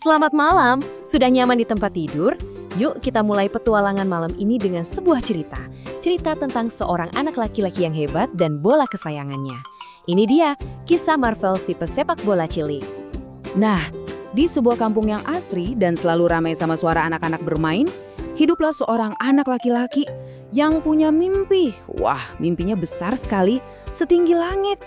Selamat malam, sudah nyaman di tempat tidur? Yuk kita mulai petualangan malam ini dengan sebuah cerita. Cerita tentang seorang anak laki-laki yang hebat dan bola kesayangannya. Ini dia, kisah Marvel si pesepak bola cilik. Nah, di sebuah kampung yang asri dan selalu ramai sama suara anak-anak bermain, hiduplah seorang anak laki-laki yang punya mimpi. Wah, mimpinya besar sekali, setinggi langit.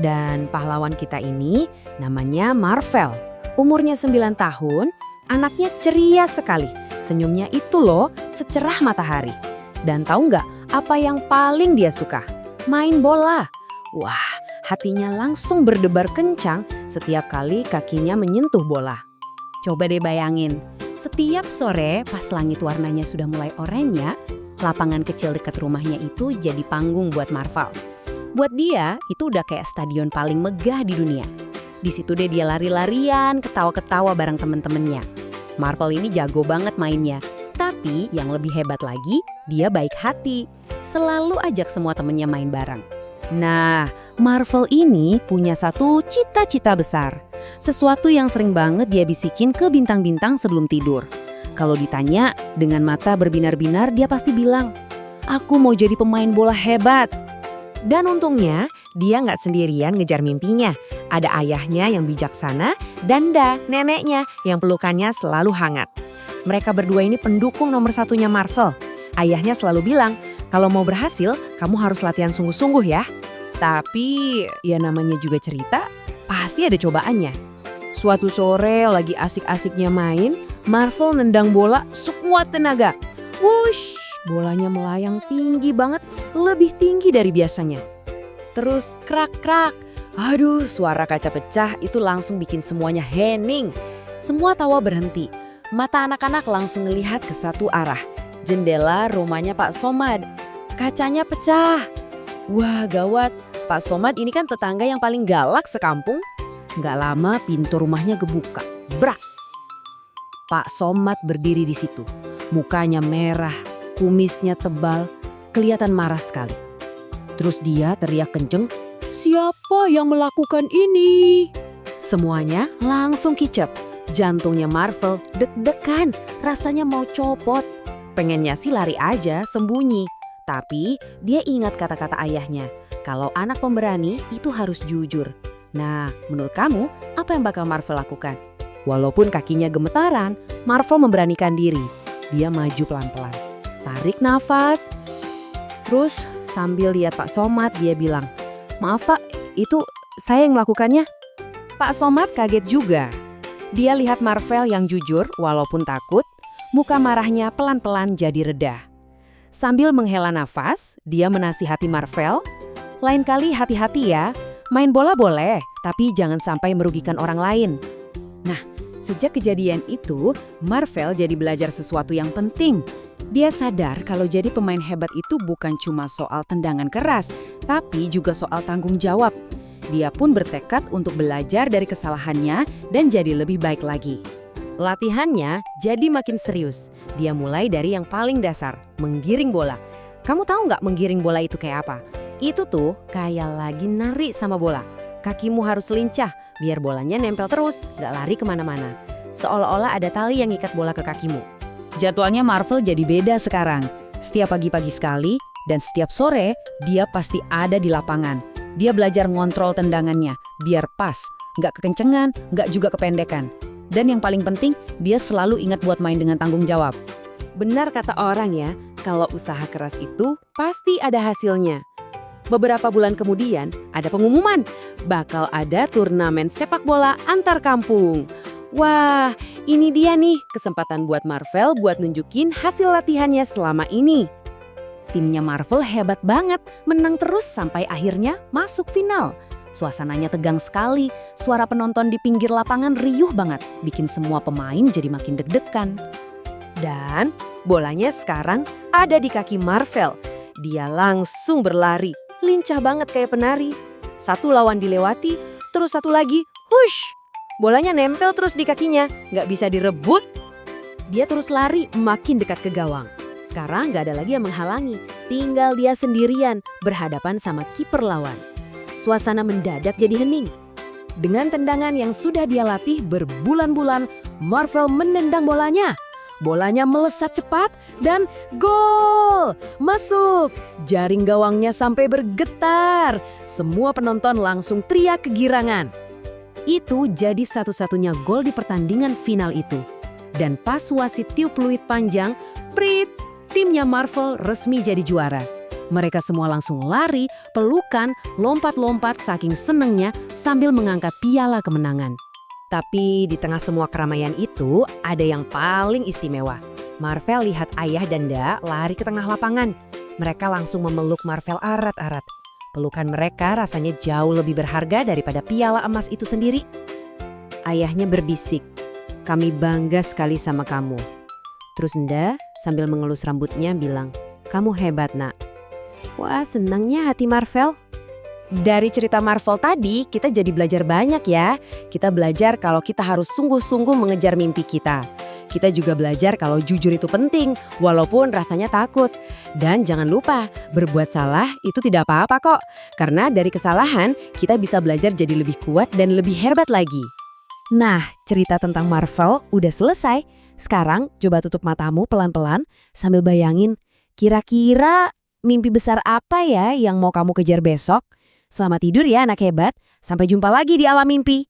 Dan pahlawan kita ini namanya Marvel. Umurnya 9 tahun, anaknya ceria sekali. Senyumnya itu loh, secerah matahari. Dan tahu nggak apa yang paling dia suka? Main bola. Wah, hatinya langsung berdebar kencang setiap kali kakinya menyentuh bola. Coba deh bayangin, setiap sore pas langit warnanya sudah mulai oranye, lapangan kecil dekat rumahnya itu jadi panggung buat Marvel. Buat dia, itu udah kayak stadion paling megah di dunia. Di situ deh dia lari-larian, ketawa-ketawa bareng temen-temennya. Marvel ini jago banget mainnya. Tapi yang lebih hebat lagi, dia baik hati. Selalu ajak semua temennya main bareng. Nah, Marvel ini punya satu cita-cita besar. Sesuatu yang sering banget dia bisikin ke bintang-bintang sebelum tidur. Kalau ditanya, dengan mata berbinar-binar dia pasti bilang, "Aku mau jadi pemain bola hebat." Dan untungnya, dia nggak sendirian ngejar mimpinya. Ada ayahnya yang bijaksana, dan neneknya yang pelukannya selalu hangat. Mereka berdua ini pendukung nomor satunya Marvel. Ayahnya selalu bilang, kalau mau berhasil, kamu harus latihan sungguh-sungguh ya. Tapi, ya namanya juga cerita, pasti ada cobaannya. Suatu sore lagi asik-asiknya main, Marvel nendang bola sekuat tenaga. Wush, bolanya melayang tinggi banget, lebih tinggi dari biasanya. Terus krak-krak. Aduh, suara kaca pecah itu langsung bikin semuanya hening. Semua tawa berhenti. Mata anak-anak langsung ngelihat ke satu arah. Jendela rumahnya Pak Somad. Kacanya pecah. Wah, gawat. Pak Somad ini kan tetangga yang paling galak sekampung. Nggak lama pintu rumahnya kebuka. Brak. Pak Somad berdiri di situ. Mukanya merah, kumisnya tebal, kelihatan marah sekali. Terus dia teriak kenceng, "Siapa yang melakukan ini?" Semuanya langsung kicep. Jantungnya Marvel deg-degan, rasanya mau copot. Pengennya sih lari aja, sembunyi. Tapi dia ingat kata-kata ayahnya, kalau anak pemberani itu harus jujur. Nah, menurut kamu, apa yang bakal Marvel lakukan? Walaupun kakinya gemetaran, Marvel memberanikan diri. Dia maju pelan-pelan. Tarik nafas. Terus sambil lihat Pak Somad, dia bilang, "Maaf Pak, itu saya yang melakukannya." Pak Somad kaget juga. Dia lihat Marvel yang jujur walaupun takut, muka marahnya pelan-pelan jadi reda. Sambil menghela nafas, dia menasihati Marvel, "Lain kali hati-hati ya, main bola boleh, tapi jangan sampai merugikan orang lain." Nah, sejak kejadian itu, Marvel jadi belajar sesuatu yang penting. Dia sadar kalau jadi pemain hebat itu bukan cuma soal tendangan keras, tapi juga soal tanggung jawab. Dia pun bertekad untuk belajar dari kesalahannya dan jadi lebih baik lagi. Latihannya jadi makin serius. Dia mulai dari yang paling dasar, menggiring bola. Kamu tahu nggak menggiring bola itu kayak apa? Itu tuh kayak lagi nari sama bola. Kakimu harus lincah, biar bolanya nempel terus, nggak lari kemana-mana. Seolah-olah ada tali yang ikat bola ke kakimu. Jadwalnya Marvel jadi beda sekarang. Setiap pagi-pagi sekali dan setiap sore dia pasti ada di lapangan. Dia belajar ngontrol tendangannya biar pas, nggak kekencengan, nggak juga kependekan. Dan yang paling penting, dia selalu ingat buat main dengan tanggung jawab. Benar kata orang ya, kalau usaha keras itu pasti ada hasilnya. Beberapa bulan kemudian ada pengumuman, bakal ada turnamen sepak bola antar kampung. Wah, ini dia nih kesempatan buat Marvel buat nunjukin hasil latihannya selama ini. Timnya Marvel hebat banget, menang terus sampai akhirnya masuk final. Suasananya tegang sekali, suara penonton di pinggir lapangan riuh banget, bikin semua pemain jadi makin deg-degan. Dan bolanya sekarang ada di kaki Marvel. Dia langsung berlari, lincah banget kayak penari. Satu lawan dilewati, terus satu lagi, hush! Bolanya nempel terus di kakinya, nggak bisa direbut. Dia terus lari makin dekat ke gawang. Sekarang nggak ada lagi yang menghalangi, tinggal dia sendirian berhadapan sama kiper lawan. Suasana mendadak jadi hening. Dengan tendangan yang sudah dia latih berbulan-bulan, Marvel menendang bolanya. Bolanya melesat cepat dan gol! Masuk! Jaring gawangnya sampai bergetar. Semua penonton langsung teriak kegirangan. Itu jadi satu-satunya gol di pertandingan final itu. Dan pas wasit tiup peluit panjang, prit, timnya Marvel resmi jadi juara. Mereka semua langsung lari, pelukan, lompat-lompat saking senengnya sambil mengangkat piala kemenangan. Tapi di tengah semua keramaian itu, ada yang paling istimewa. Marvel lihat ayah dan Da lari ke tengah lapangan. Mereka langsung memeluk Marvel erat-erat. Pelukan mereka rasanya jauh lebih berharga daripada piala emas itu sendiri. Ayahnya berbisik, "Kami bangga sekali sama kamu." Terus Da sambil mengelus rambutnya bilang, "Kamu hebat, Nak." Wah, senangnya hati Marvel. Dari cerita Marvel tadi, kita jadi belajar banyak ya. Kita belajar kalau kita harus sungguh-sungguh mengejar mimpi kita. Kita juga belajar kalau jujur itu penting, walaupun rasanya takut. Dan jangan lupa, berbuat salah itu tidak apa-apa kok. Karena dari kesalahan, kita bisa belajar jadi lebih kuat dan lebih hebat lagi. Nah, cerita tentang Marvel udah selesai. Sekarang, coba tutup matamu pelan-pelan sambil bayangin, kira-kira mimpi besar apa ya yang mau kamu kejar besok? Selamat tidur ya anak hebat. Sampai jumpa lagi di alam mimpi.